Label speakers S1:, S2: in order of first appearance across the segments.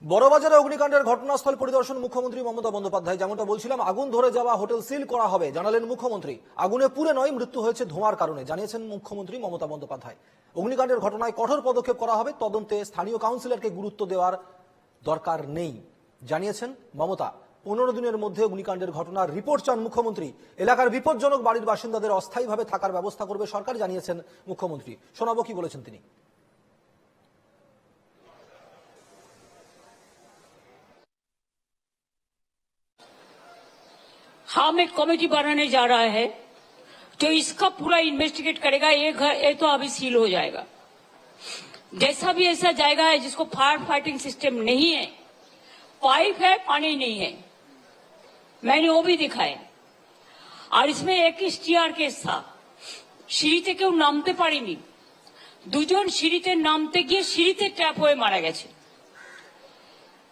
S1: বড়বাজারে অগ্নিকাণ্ডের ঘটনাস্থল পরিদর্শন মুখ্যমন্ত্রী মমতা বন্দ্যোপাধ্যায়। যেমনটা বলছিলাম, আগুন ধরে যাওয়া হোটেল সিল করা হবে জানালেন মুখ্যমন্ত্রী। আগুনে পুড়ে নয়, মৃত্যু হয়েছে ধোঁয়ার কারণে জানিয়েছেন মুখ্যমন্ত্রী মমতা বন্দ্যোপাধ্যায়। অগ্নিকাণ্ডের ঘটনায় কঠোর পদক্ষেপ করা হবে, তদন্তে স্থানীয় কাউন্সিলরকে গুরুত্ব দেওয়ার দরকার নেই জানিয়েছেন মমতা। 15 দিনের মধ্যে অগ্নিকাণ্ডের ঘটনার রিপোর্ট চান মুখ্যমন্ত্রী। এলাকার বিপজ্জনক বাড়ির বাসিন্দাদের অস্থায়ীভাবে থাকার ব্যবস্থা করবে সরকার জানিয়েছেন মুখ্যমন্ত্রী। শোনাবো কি বলেছেন তিনি।
S2: हम एक कमेटी बनाने जा रहा है जो इसका पूरा इन्वेस्टिगेट करेगा। ये तो अभी सील हो जाएगा। जैसा भी ऐसा जाएगा है जिसको फायर फाइटिंग सिस्टम नहीं है, पाइप है, पानी नहीं है, मैंने वो भी दिखाया। और इसमें एक स्टीआर केस था, সিঁড়িতে কেউ নামতে পারেনি, দুজন সিঁড়িতে নামতে গিয়ে সিঁড়িতে ট্র্যাপ হয়ে মারা গেছে।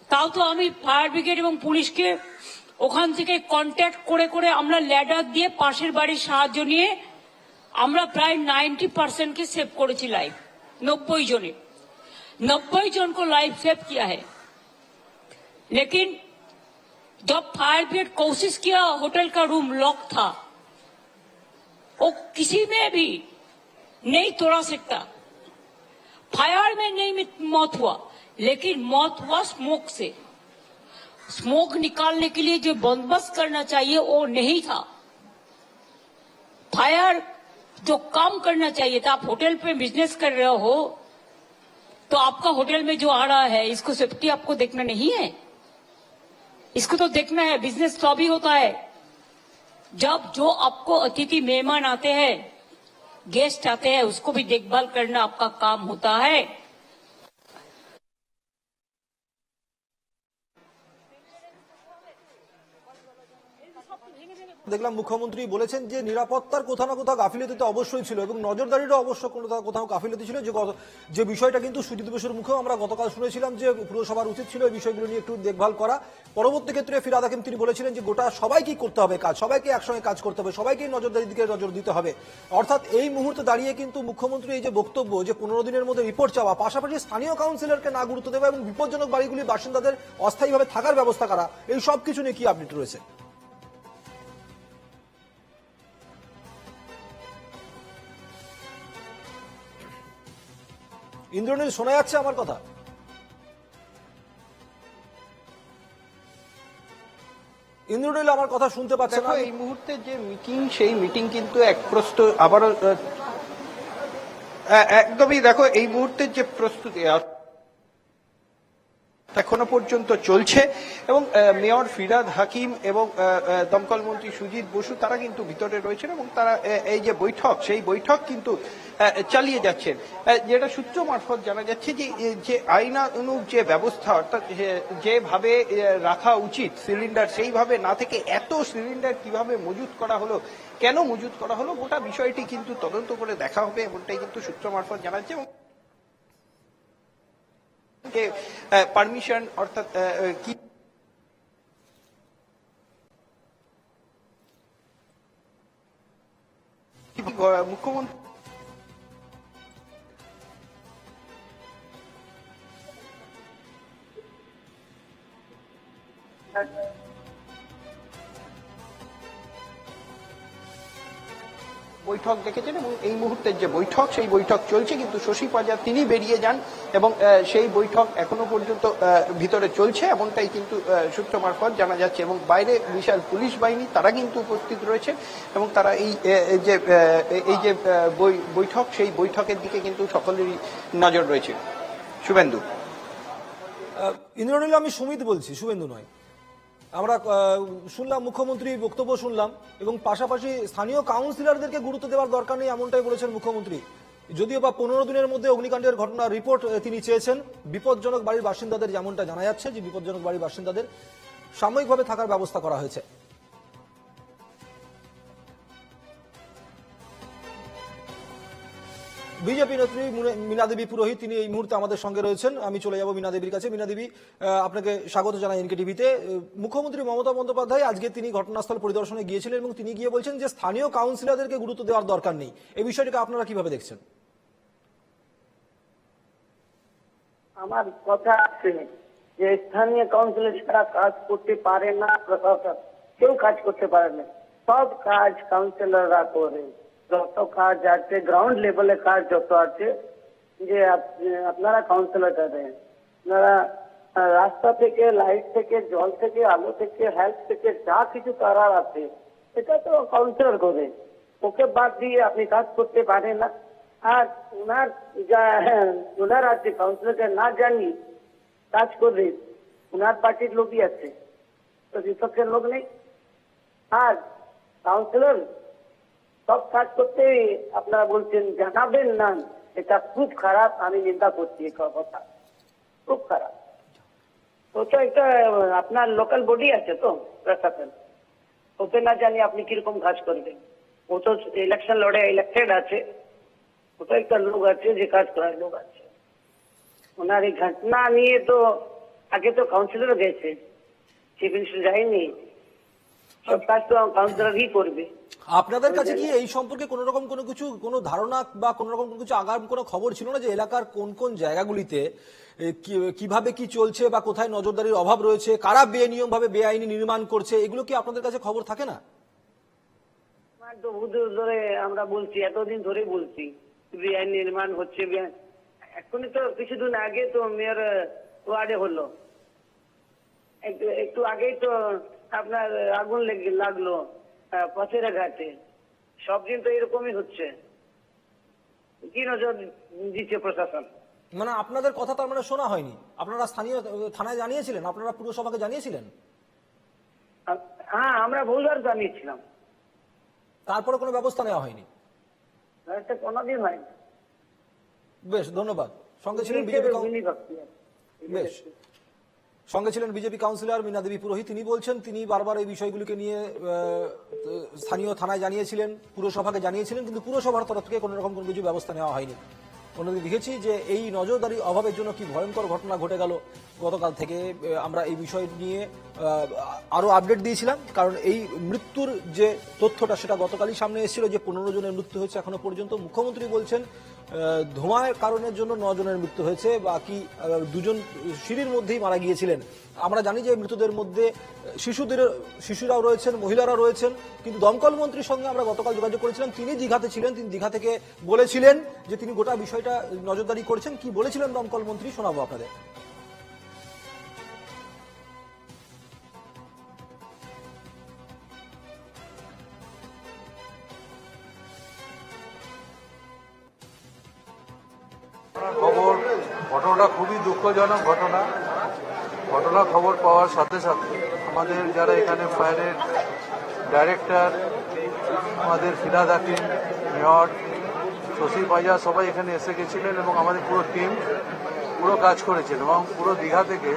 S2: তাও তো আমি ফায়ার ব্রিগেড এবং পুলিশকে ওখান থেকে কন্ট্যাক্ট করে করে আমরা ল্যাডার দিয়ে পাশের বাড়ির সাহায্য নিয়ে আমরা প্রায় 90% के सेव করেছি लाइफ। 90 जन को लाइफ सेव किया है। लेकिन जब फायर ब्रिगेड कोशिश किया, होटल का रूम लॉक था, वो किसी में भी नहीं तोड़ा सकता। फायर में नहीं मौत हुआ, लेकिन मौत हुआ स्मोक से। स्मोक निकालने के लिए जो बंदोबस्त करना चाहिए वो नहीं था। फायर जो काम करना चाहिए था, आप होटल पे बिजनेस कर रहे हो तो आपका होटल में जो आ रहा है, इसको सेफ्टी आपको देखना नहीं है? इसको तो देखना है। बिजनेस तो अभी होता है जब जो आपको अतिथि मेहमान आते हैं, गेस्ट आते हैं, उसको भी देखभाल करना आपका काम होता है।
S1: দেখলাম মুখ্যমন্ত্রী বলেছেন যে নিরাপত্তার কোথাও না কোথাও গাফিলতি তো অবশ্যই ছিল এবং নজরদারিরও অবশ্য কোথাও গাফিলতি ছিল, যে বিষয়টা কিন্তু সুজিত বসুর মুখেও আমরা গতকাল শুনেছিলাম যে পুরসভার উচিত ছিল এই বিষয়গুলো নিয়ে একটু দেখভাল করা। পরবর্তী ক্ষেত্রে ফিরহাদ হাকিম তিনি বলেছিলেন যে গোটা সবাইকেই করতে হবে কাজ, সবাইকে একসঙ্গে কাজ করতে হবে, সবাইকেই নজরদারির দিকে নজর দিতে হবে। অর্থাৎ এই মুহূর্তে দাঁড়িয়ে কিন্তু মুখ্যমন্ত্রী এই যে বক্তব্য যে 15 দিনের মধ্যে রিপোর্ট চাওয়া, পাশাপাশি স্থানীয় কাউন্সিলরকে না গুরুত্ব দেওয়া এবং বিপজ্জনক বাড়িগুলি বাসিন্দাদের অস্থায়ীভাবে থাকার ব্যবস্থা করা, এই সব কিছু নিয়ে কি আপডেট রয়েছে? ইন্দ্রনীল, শোনা যাচ্ছে আমার কথা? ইন্দ্রনীল আমার কথা শুনতে পাচ্ছে না?
S3: এই মুহূর্তে যে মিটিং, সেই মিটিং কিন্তু এক প্রস্তুত আবারও একদমই দেখো এই মুহূর্তের যে প্রস্তুতি এখনো পর্যন্ত চলছে এবং মেয়র ফিরহাদ হাকিম এবং দমকল মন্ত্রী সুজিত বসু তারা কিন্তু ভিতরে রয়েছেন এবং তারা এই যে বৈঠক, সেই বৈঠক কিন্তু চালিয়ে যাচ্ছেন। যেটা সূত্র মারফত জানা যাচ্ছে যে আইনানুগ যে ব্যবস্থা, অর্থাৎ যেভাবে রাখা উচিত সিলিন্ডার, সেইভাবে না থেকে এত সিলিন্ডার কিভাবে মজুত করা হলো, কেন মজুত করা হলো, গোটা বিষয়টি কিন্তু তদন্ত করে দেখা হবে এমনটাই কিন্তু সূত্র মারফত জানা যাচ্ছে। এবং পারমিশন অর্থাৎ কি মুখ্যমন্ত্রী বৈঠক দেখেছেন এবং এই মুহূর্তের যে বৈঠক, সেই বৈঠক চলছে, কিন্তু শশী পাজা তিনি বেরিয়ে যান এবং সেই বৈঠক এখনো পর্যন্ত ভিতরে চলছে এমনটাই কিন্তু সূত্র মারফত জানা যাচ্ছে। এবং বাইরে বিশাল পুলিশ বাহিনী তারা কিন্তু উপস্থিত রয়েছে এবং তারা এই যে বৈঠক, সেই বৈঠকের দিকে কিন্তু সকলেরই নজর রয়েছে। শুভেন্দু।
S1: ইন্দ্রনীল, আমি সুমিত বলছি, শুভেন্দু নয়। আমরা শুনলাম মুখ্যমন্ত্রী বক্তব্য শুনলাম এবং পাশাপাশি স্থানীয় কাউন্সিলরদেরকে গুরুত্ব দেওয়ার দরকার নেই এমনটাই বলেছেন মুখ্যমন্ত্রী। যদিও বা 15 দিনের মধ্যে অগ্নিকাণ্ডের ঘটনার রিপোর্ট তিনি চেয়েছেন। বিপজ্জনক বাড়ির বাসিন্দাদের যেমনটা জানা যাচ্ছে যে বিপজ্জনক বাড়ির বাসিন্দাদের সাময়িকভাবে থাকার ব্যবস্থা করা হয়েছে। বিজেপি নেত্রী মীনা দেবী পুরোহিত তিনি এই মুহূর্তে আমাদের সঙ্গে রয়েছেন। আমি চলে যাব মীনা দেবীর কাছে। মীনা দেবী, আপনাকে স্বাগত জানাই এনকে টিভিতে। মুখ্যমন্ত্রী মমতা বন্দ্যোপাধ্যায় আজকে তিনি ঘটনাস্থল পরিদর্শনে গিয়েছিলেন এবং তিনি গিয়ে বলছেন যে স্থানীয় কাউন্সিলরদেরকে গুরুত্ব দেওয়ার দরকার নেই। এই বিষয়টিকে আপনারা কিভাবে দেখছেন?
S4: আমার কথা আছে যে স্থানীয় কাউন্সিলর ছাড়া কাজ করতে পারে না, প্রশাসন কেউ কাজ করতে পারে না, সব কাজ কাউন্সিলররা করে। যত কাজ আছে গ্রাউন্ড লেভেলে কাজ যত আছে, যে আপনারা কাউন্সিলর যাবেন, আপনারা রাস্তা থেকে, লাইট থেকে, জল থেকে, আলো থেকে, হেলথ থেকে যা কিছু করার আছে এটা তো কাউন্সিলর করে। ওকে বাদ দিয়ে আপনি কাজ করতে পারেন না। আর ওনার আছে কাউন্সিলরকে না জানি কাজ করবে, ওনার পার্টির লোকই আছে, তো বিপক্ষের লোক নেই। আর কাউন্সিলর সব কাজ করতে আপনারা বলছেন জানাবেন না, এটা খুব খারাপ, আমি নিন্দা করছি এই কথা, খুব খারাপ। তো একটা আপনার লোকাল বডি আছে তো প্রশাসন, ওকে না জানি আপনি কিরকম কাজ করবেন। ও তো ইলেকশন লড়ে ইলেক্টেড আছে, ও তো একটা লোক আছে যে কাজ করার লোক আছে। ওনার এই ঘটনা নিয়ে তো আগে তো কাউন্সিলর গেছে, চিফ মিনিস্টার যায়নি, সব কাজ তো কাউন্সিলরই করবে।
S1: আপনাদের কাছে কি এই সম্পর্কে কোন রকম কোনো ধারণা বা কোন রকম কোনো কিছু আগাম কোনো খবর ছিল না যে এলাকার কোন কোন জায়গাগুলিতে কিভাবে কি চলছে বা কোথায় নজরদারির অভাব রয়েছে, কারা বেনিয়ম ভাবে বেআইনি নির্মাণ করছে, এগুলো কি আপনাদের কাছে খবর থাকে না?
S4: তো ধরে আমরা বলছি, এতদিন ধরে বলছি বেআইনি নির্মাণ হচ্ছে। এখনই তো কিছুদিন আগে তো মেয়র ওয়ার্ডে হলো, একটু আগেই তো আপনার আগুন লাগলো পথের ঘাটে। সব দিন তো এরকমই হচ্ছে, কি নজর দিচ্ছে প্রশাসন?
S1: মানে আপনাদের কথা তার মানে শোনা হয়নি, আপনারা স্থানীয় থানায় জানিয়েছিলেন, আপনারা পুরসভাকে জানিয়েছিলেন?
S4: হ্যাঁ, আমরা বহুবার জানিয়েছিলাম,
S1: তারপরে কোনো ব্যবস্থা নেওয়া হয়নি?
S4: এটা কোনোদিন হয়নি।
S1: বেশ, ধন্যবাদ। সঙ্গে ছিলেন বিজেপি কাউন্সিলর মীনা দেবী পুরোহিত। তিনি বলছেন তিনি বারবার এই বিষয়গুলিকে নিয়ে স্থানীয় থানায় জানিয়েছিলেন, পুরসভাকে জানিয়েছিলেন, কিন্তু পুরসভার তরফ থেকে কোনো রকম কোনো কিছু ব্যবস্থা নেওয়া হয়নি। অন্যদিকে দেখেছি যে এই নজরদারি অভাবের জন্য কি ভয়ঙ্কর ঘটনা ঘটে গেল গতকাল থেকে। আমরা এই বিষয় নিয়ে আরো আপডেট দিয়েছিলাম, কারণ এই মৃত্যুর যে তথ্যটা সেটা গতকালই সামনে এসেছিল যে 15 জনের মৃত্যু হয়েছে এখনো পর্যন্ত। মুখ্যমন্ত্রী বলছেন ধোঁয়ার কারণের জন্য 9 জনের মৃত্যু হয়েছে, বাকি 2 জন সিঁড়ির মধ্যেই মারা গিয়েছিলেন। আমরা জানি যে মৃতদের মধ্যে শিশুরাও রয়েছেন, মহিলারা রয়েছেন, কিন্তু দমকল মন্ত্রীর সঙ্গে আমরা গতকাল যোগাযোগ করেছিলাম, তিনি দীঘাতে ছিলেন, তিনি দীঘা থেকে বলেছিলেন যে তিনি গোটা বিষয়টা নজরদারি করছেন। কি বলেছিলেন দমকল মন্ত্রী শোনাবো আপনাদের।
S5: খবর, ঘটনাটা খুবই দুঃখজনক ঘটনা খবর পাওয়ার সাথে সাথে আমাদের যারা এখানে ফায়ারের ডাইরেক্টর, আমাদের ফিরাদ হাকিম, মেয়র, শশী পাইজা সবাই এখানে এসে গেছিলেন এবং আমাদের পুরো টিম পুরো কাজ করেছেন এবং পুরো দীঘা থেকে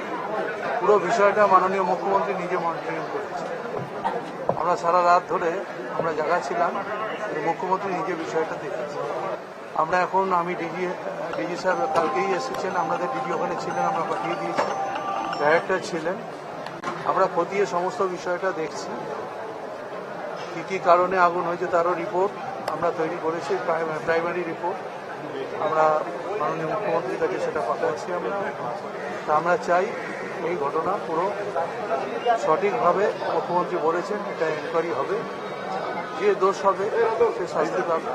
S5: পুরো বিষয়টা মাননীয় মুখ্যমন্ত্রী নিজে মনিটরিং করেছেন। আমরা সারা রাত ধরে আমরা জায়গা ছিলাম, মুখ্যমন্ত্রী নিজে বিষয়টা দেখেছেন। আমরা এখন আমি ডিজি সাহেব কালকেই এসেছেন, আমাদের ডিজি ওখানে ছিলেন, আমরা পাঠিয়ে দিয়েছি, ডাইরেক্টর ছিলেন। আমরা খতিয়ে সমস্ত বিষয়টা দেখছি, কী কী কারণে আগুন হয়েছে তারও রিপোর্ট আমরা তৈরি করেছি, প্রাইমারি রিপোর্ট আমরা মাননীয় মুখ্যমন্ত্রীর কাছে সেটা পাঠাচ্ছি। আমরা চাই এই ঘটনা পুরো সঠিকভাবে মুখ্যমন্ত্রী বলেছেন এটা এনকোয়ারি হবে, যে দোষ হবে সে শাস্তি পাবে।